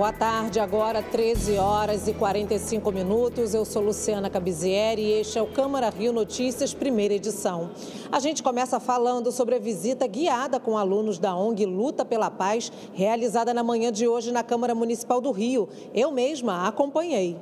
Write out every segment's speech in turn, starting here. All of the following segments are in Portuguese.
Boa tarde, agora 13 horas e 45 minutos. Eu sou Luciana Cabizieri e este é o Câmara Rio Notícias, primeira edição. A gente começa falando sobre a visita guiada com alunos da ONG Luta pela Paz, realizada na manhã de hoje na Câmara Municipal do Rio. Eu mesma a acompanhei.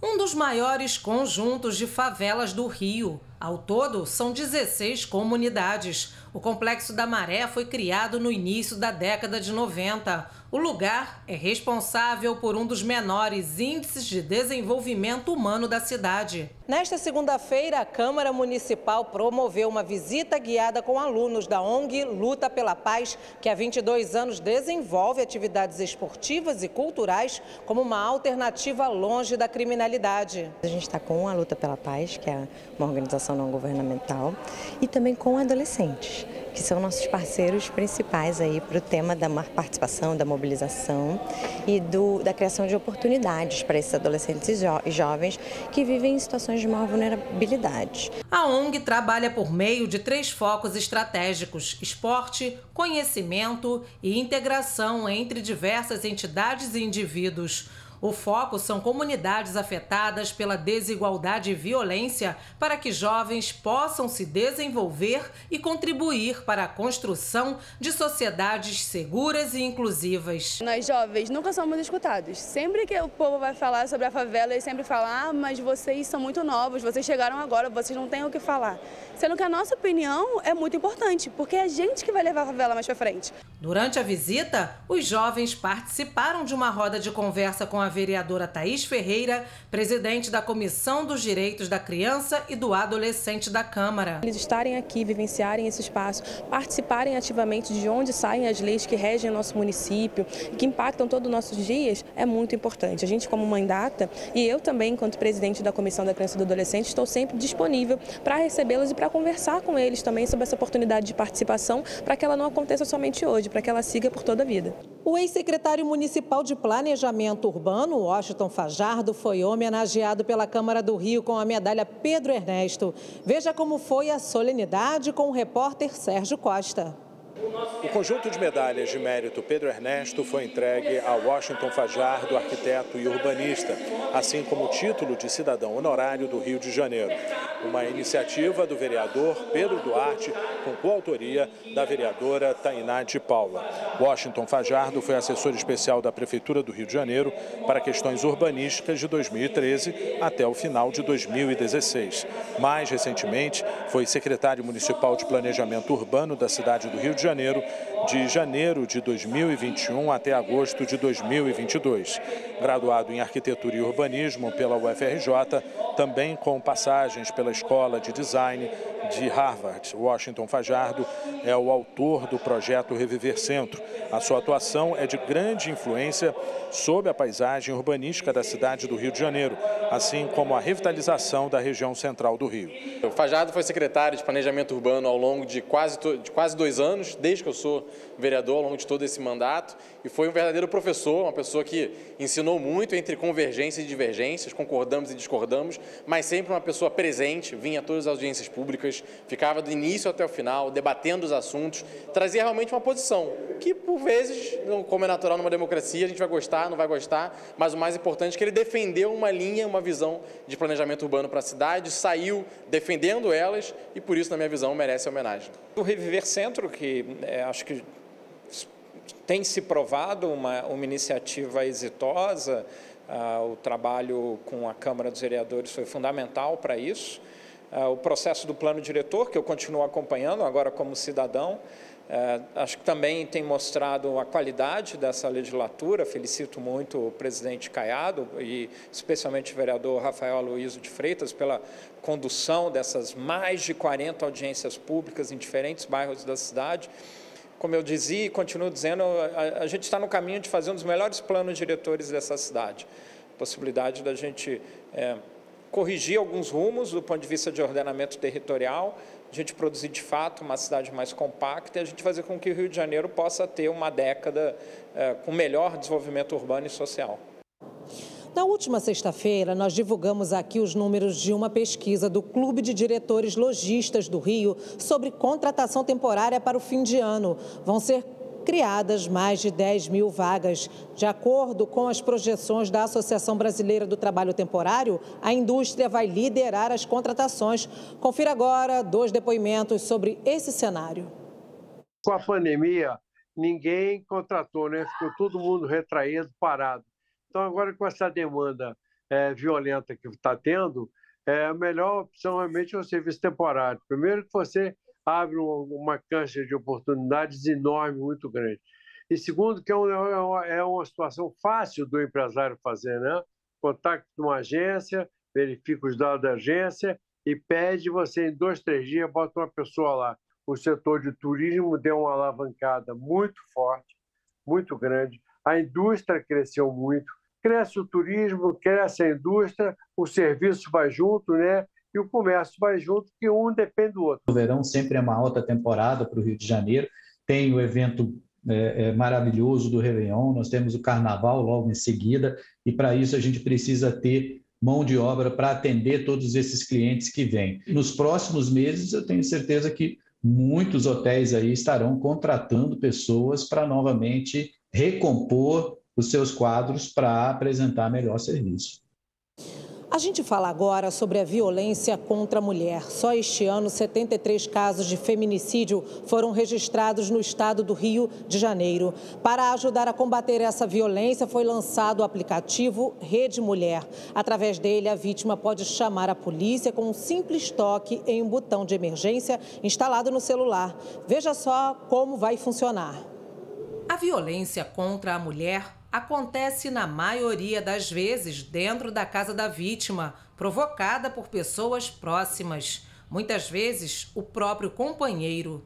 Um dos maiores conjuntos de favelas do Rio. Ao todo, são 16 comunidades. O Complexo da Maré foi criado no início da década de 90. O lugar é responsável por um dos menores índices de desenvolvimento humano da cidade. Nesta segunda-feira, a Câmara Municipal promoveu uma visita guiada com alunos da ONG Luta pela Paz, que há 22 anos desenvolve atividades esportivas e culturais como uma alternativa longe da criminalidade. A gente está com a Luta pela Paz, que é uma organização não governamental, e também com adolescentes, que são nossos parceiros principais aí para o tema da participação, da mobilização e da criação de oportunidades para esses adolescentes e jovens que vivem em situações de maior vulnerabilidade. A ONG trabalha por meio de 3 focos estratégicos: esporte, conhecimento e integração entre diversas entidades e indivíduos. O foco são comunidades afetadas pela desigualdade e violência para que jovens possam se desenvolver e contribuir para a construção de sociedades seguras e inclusivas. Nós jovens nunca somos escutados. Sempre que o povo vai falar sobre a favela, eles sempre falam: mas vocês são muito novos, vocês chegaram agora, vocês não têm o que falar. Sendo que a nossa opinião é muito importante, porque é a gente que vai levar a favela mais para frente. Durante a visita, os jovens participaram de uma roda de conversa com a vereadora Thaís Ferreira, presidente da Comissão dos Direitos da Criança e do Adolescente da Câmara. Eles estarem aqui, vivenciarem esse espaço, participarem ativamente de onde saem as leis que regem o nosso município, que impactam todos os nossos dias, é muito importante. A gente, como mãe data, e eu também, enquanto presidente da Comissão da Criança e do Adolescente, estou sempre disponível para recebê-los e para conversar com eles também sobre essa oportunidade de participação, para que ela não aconteça somente hoje, para que ela siga por toda a vida. O ex-secretário municipal de Planejamento Urbano, Washington Fajardo, foi homenageado pela Câmara do Rio com a medalha Pedro Ernesto. Veja como foi a solenidade com o repórter Sérgio Costa. O conjunto de medalhas de mérito Pedro Ernesto foi entregue a Washington Fajardo, arquiteto e urbanista, assim como o título de cidadão honorário do Rio de Janeiro. Uma iniciativa do vereador Pedro Duarte, com coautoria da vereadora Tainá de Paula. Washington Fajardo foi assessor especial da Prefeitura do Rio de Janeiro para questões urbanísticas de 2013 até o final de 2016. Mais recentemente, foi secretário municipal de Planejamento Urbano da cidade do Rio de janeiro de 2021 até agosto de 2022. Graduado em Arquitetura e Urbanismo pela UFRJ, também com passagens pela Escola de Design de Harvard. Washington Fajardo é o autor do projeto Reviver Centro. A sua atuação é de grande influência sobre a paisagem urbanística da cidade do Rio de Janeiro, assim como a revitalização da região central do Rio. O Fajardo foi secretário de Planejamento Urbano ao longo de quase 2 anos, desde que eu sou vereador, ao longo de todo esse mandato, e foi um verdadeiro professor, uma pessoa que ensinou muito entre convergências e divergências, concordamos e discordamos, mas sempre uma pessoa presente, vinha a todas as audiências públicas, ficava do início até o final, debatendo os assuntos, trazia realmente uma posição, que por vezes, como é natural numa democracia, a gente vai gostar, não vai gostar, mas o mais importante é que ele defendeu uma linha, uma visão de planejamento urbano para a cidade, saiu defendendo elas e por isso, na minha visão, merece a homenagem. O Reviver Centro, que acho que tem se provado uma iniciativa exitosa, o trabalho com a Câmara dos Vereadores foi fundamental para isso. O processo do plano diretor, que eu continuo acompanhando agora como cidadão, acho que também tem mostrado a qualidade dessa legislatura. Felicito muito o presidente Caiado e especialmente o vereador Rafael Aloysio de Freitas pela condução dessas mais de 40 audiências públicas em diferentes bairros da cidade. Como eu dizia e continuo dizendo, a gente está no caminho de fazer um dos melhores planos diretores dessa cidade. Possibilidade da gente corrigir alguns rumos do ponto de vista de ordenamento territorial, a gente produzir de fato uma cidade mais compacta e a gente fazer com que o Rio de Janeiro possa ter uma década com melhor desenvolvimento urbano e social. Na última sexta-feira, nós divulgamos aqui os números de uma pesquisa do Clube de Diretores Lojistas do Rio sobre contratação temporária para o fim de ano. Vão ser criadas mais de 10 mil vagas. De acordo com as projeções da Associação Brasileira do Trabalho Temporário, a indústria vai liderar as contratações. Confira agora 2 depoimentos sobre esse cenário. Com a pandemia, ninguém contratou, né? Ficou todo mundo retraído, parado. Então, agora com essa demanda violenta que está tendo, a melhor opção realmente é o serviço temporário. Primeiro que você abre uma cancha de oportunidades enorme, muito grande. E segundo que é uma situação fácil do empresário fazer, né? Contacta uma agência, verifica os dados da agência e pede você em 2, 3 dias, bota uma pessoa lá. O setor de turismo deu uma alavancada muito forte, muito grande. A indústria cresceu muito. Cresce o turismo, cresce a indústria, o serviço vai junto, né? E o comércio vai junto, que um depende do outro. O verão sempre é uma alta temporada para o Rio de Janeiro. Tem o evento maravilhoso do Réveillon, nós temos o Carnaval logo em seguida, e para isso a gente precisa ter mão de obra para atender todos esses clientes que vêm. Nos próximos meses, eu tenho certeza que muitos hotéis aí estarão contratando pessoas para novamente recompor os seus quadros para apresentar melhor serviço. A gente fala agora sobre a violência contra a mulher. Só este ano, 73 casos de feminicídio foram registrados no estado do Rio de Janeiro. Para ajudar a combater essa violência, foi lançado o aplicativo Rede Mulher. Através dele, a vítima pode chamar a polícia com um simples toque em um botão de emergência instalado no celular. Veja só como vai funcionar. A violência contra a mulher acontece na maioria das vezes dentro da casa da vítima, provocada por pessoas próximas, muitas vezes o próprio companheiro.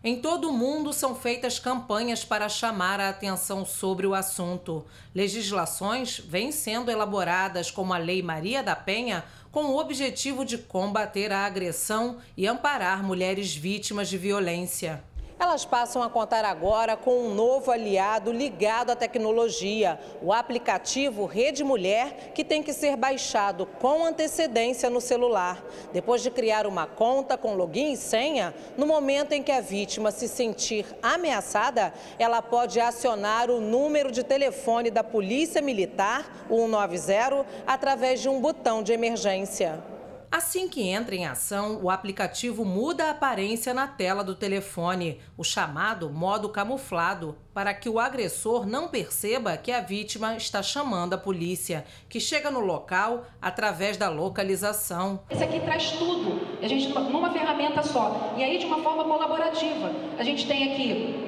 Em todo o mundo são feitas campanhas para chamar a atenção sobre o assunto. Legislações vêm sendo elaboradas, como a Lei Maria da Penha, com o objetivo de combater a agressão e amparar mulheres vítimas de violência. Elas passam a contar agora com um novo aliado ligado à tecnologia, o aplicativo Rede Mulher, que tem que ser baixado com antecedência no celular. Depois de criar uma conta com login e senha, no momento em que a vítima se sentir ameaçada, ela pode acionar o número de telefone da Polícia Militar, o 190, através de um botão de emergência. Assim que entra em ação, o aplicativo muda a aparência na tela do telefone, o chamado modo camuflado, para que o agressor não perceba que a vítima está chamando a polícia, que chega no local através da localização. Esse aqui traz tudo, a gente numa ferramenta só, e aí de uma forma colaborativa. A gente tem aqui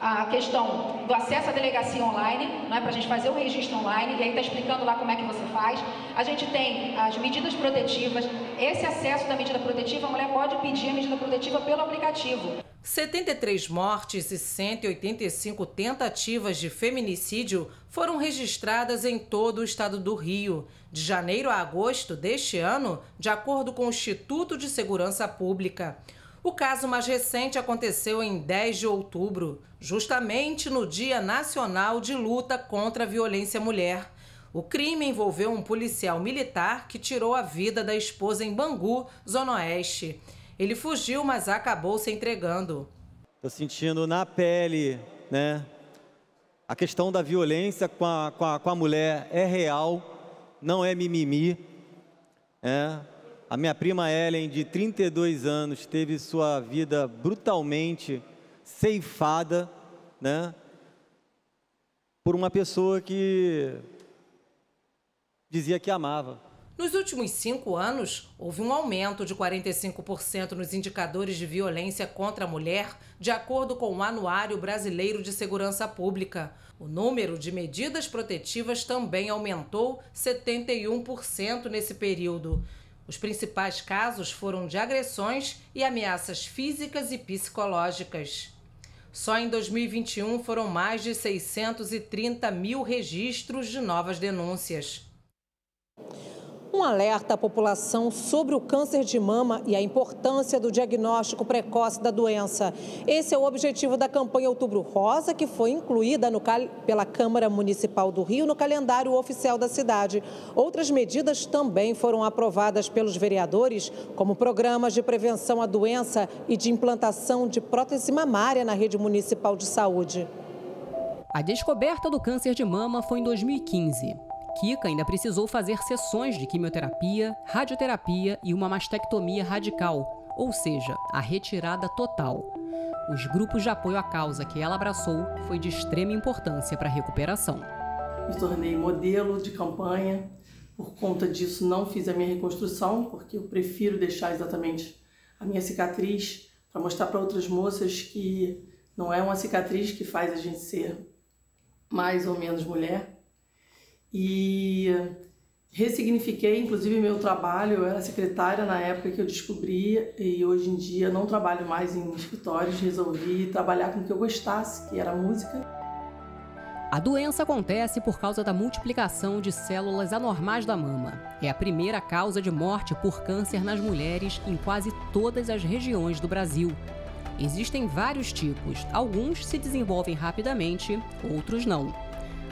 a questão do acesso à delegacia online, para a gente fazer o registro online, e aí está explicando lá como é que você faz. A gente tem as medidas protetivas. Esse acesso da medida protetiva, a mulher pode pedir a medida protetiva pelo aplicativo. 73 mortes e 185 tentativas de feminicídio foram registradas em todo o estado do Rio, de janeiro a agosto deste ano, de acordo com o Instituto de Segurança Pública. O caso mais recente aconteceu em 10 de outubro, justamente no Dia Nacional de Luta contra a Violência à Mulher. O crime envolveu um policial militar que tirou a vida da esposa em Bangu, Zona Oeste. Ele fugiu, mas acabou se entregando. Estou sentindo na pele, né? A questão da violência com a mulher é real, não é mimimi, A minha prima Ellen, de 32 anos, teve sua vida brutalmente ceifada, por uma pessoa que dizia que amava. Nos últimos 5 anos, houve um aumento de 45% nos indicadores de violência contra a mulher, de acordo com o Anuário Brasileiro de Segurança Pública. O número de medidas protetivas também aumentou 71% nesse período. Os principais casos foram de agressões e ameaças físicas e psicológicas. Só em 2021 foram mais de 630 mil registros de novas denúncias. um alerta à população sobre o câncer de mama e a importância do diagnóstico precoce da doença. Esse é o objetivo da campanha Outubro Rosa, que foi incluída pela Câmara Municipal do Rio no calendário oficial da cidade. Outras medidas também foram aprovadas pelos vereadores, como programas de prevenção à doença e de implantação de prótese mamária na rede municipal de saúde. A descoberta do câncer de mama foi em 2015. Kika ainda precisou fazer sessões de quimioterapia, radioterapia e uma mastectomia radical, ou seja, a retirada total. Os grupos de apoio à causa que ela abraçou foi de extrema importância para a recuperação. Me tornei modelo de campanha, por conta disso não fiz a minha reconstrução, porque eu prefiro deixar exatamente a minha cicatriz para mostrar para outras moças que não é uma cicatriz que faz a gente ser mais ou menos mulher. E ressignifiquei, inclusive, meu trabalho. Eu era secretária na época que eu descobri e hoje em dia não trabalho mais em escritórios. Resolvi trabalhar com o que eu gostasse, que era música. A doença acontece por causa da multiplicação de células anormais da mama. É a primeira causa de morte por câncer nas mulheres em quase todas as regiões do Brasil. Existem vários tipos, alguns se desenvolvem rapidamente, outros não.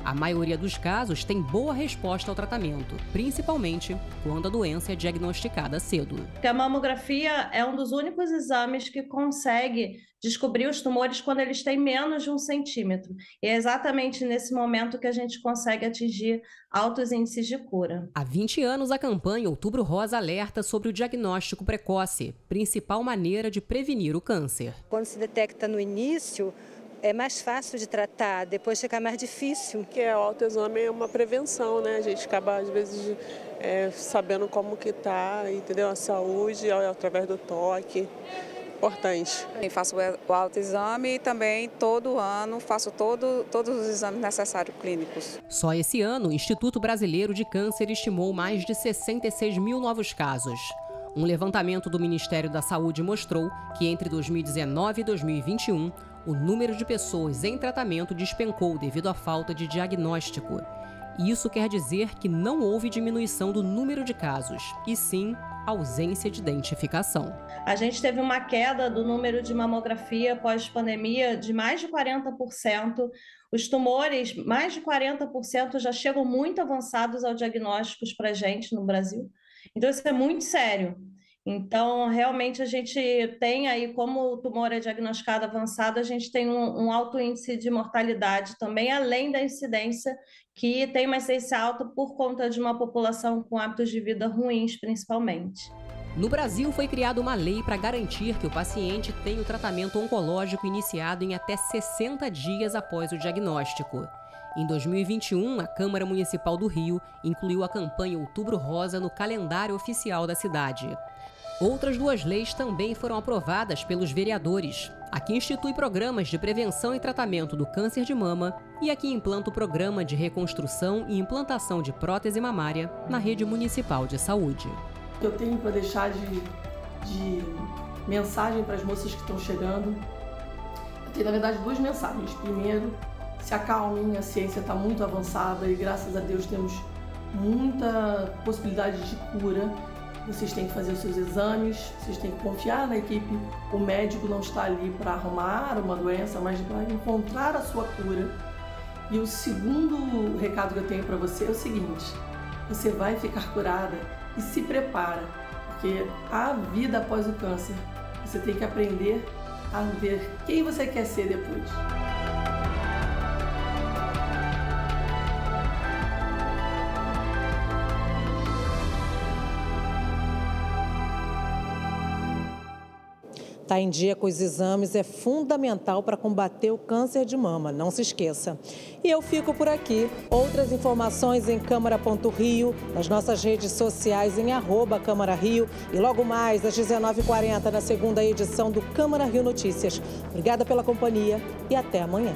A maioria dos casos tem boa resposta ao tratamento, principalmente quando a doença é diagnosticada cedo. A mamografia é um dos únicos exames que consegue descobrir os tumores quando eles têm menos de 1 centímetro. E é exatamente nesse momento que a gente consegue atingir altos índices de cura. Há 20 anos, a campanha Outubro Rosa alerta sobre o diagnóstico precoce, principal maneira de prevenir o câncer. Quando se detecta no início, é mais fácil de tratar, depois fica mais difícil. Que o autoexame é uma prevenção, né? A gente acaba, às vezes, sabendo como que tá, entendeu? A saúde, através do toque. Importante. Eu faço o autoexame e também, todo ano, faço todos os exames necessários clínicos. Só esse ano, o Instituto Brasileiro de Câncer estimou mais de 66 mil novos casos. Um levantamento do Ministério da Saúde mostrou que entre 2019 e 2021, o número de pessoas em tratamento despencou devido à falta de diagnóstico. Isso quer dizer que não houve diminuição do número de casos, e sim ausência de identificação. A gente teve uma queda do número de mamografia pós-pandemia de mais de 40%. Os tumores, mais de 40%, já chegam muito avançados ao diagnóstico para a gente no Brasil. Então, isso é muito sério. Então, realmente, a gente tem aí, como o tumor é diagnosticado avançado, a gente tem um alto índice de mortalidade também, além da incidência, que tem uma incidência alta por conta de uma população com hábitos de vida ruins, principalmente. No Brasil, foi criada uma lei para garantir que o paciente tenha o tratamento oncológico iniciado em até 60 dias após o diagnóstico. Em 2021, a Câmara Municipal do Rio incluiu a campanha Outubro Rosa no calendário oficial da cidade. Outras 2 leis também foram aprovadas pelos vereadores. A que institui programas de prevenção e tratamento do câncer de mama e a que implanta o programa de reconstrução e implantação de prótese mamária na rede municipal de saúde. Eu tenho para deixar de mensagem para as moças que estão chegando. Eu tenho, na verdade, 2 mensagens. Primeiro, se acalmem, a ciência está muito avançada e, graças a Deus, temos muita possibilidade de cura. Vocês têm que fazer os seus exames, vocês têm que confiar na equipe. O médico não está ali para arrumar uma doença, mas para encontrar a sua cura. E o segundo recado que eu tenho para você é o seguinte: você vai ficar curada e se prepara, porque há vida após o câncer. Você tem que aprender a ver quem você quer ser depois. Estar em dia com os exames é fundamental para combater o câncer de mama, não se esqueça. E eu fico por aqui. Outras informações em Câmara.Rio, nas nossas redes sociais em @CâmaraRio e logo mais às 19h40 na segunda edição do Câmara Rio Notícias. Obrigada pela companhia e até amanhã.